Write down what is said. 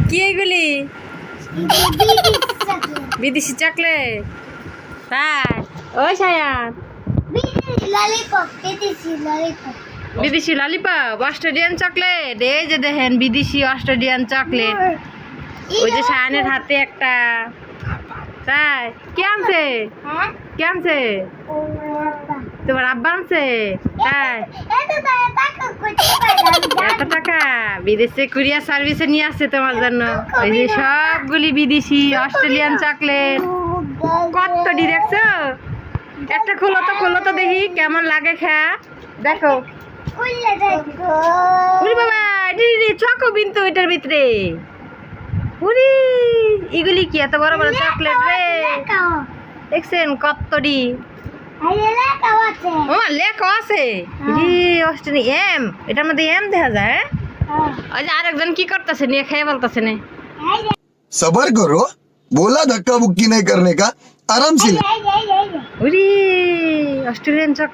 কি এগুলি বিদেশি চকলেট? তাই ওই সায়ান বিদেশি ললিপপ অস্ট্রেলিয়ান চকলেট। এই যে দেখেন বিদেশি অস্ট্রেলিয়ান চকলেট। ওই যে সায়ানের হাতে একটা। তাই কে আনছে? কে আনছে? তোমার আব্বা আনছে? তাই এত টাকা বিদেশে কুরিয়ার সার্ভিসে নিয়ে আসছে তোমার জন্য। ওই যে সবগুলি বিদেশি অস্ট্রেলিয়ান চকলেট। কতটি দেখছো? একটা খোলো তো দেখি কেমন লাগে খা। দেখো উরি বাবা চকো বিন্তু এটার ভিতরে। উরি এগুলি কি এত বড় বড় চকলেট রে? দেখছেন কতটি? ও লেখা আছে এম। এটার মধ্যে এম দেখা যায়। ওই যে আরেকজন কি করতেছে নিয়ে খেয়ে বলতেছে না सबर करो बोला धक्का बुक्की नहीं करने का आराम से। উরি অস্ট্রেলিয়ান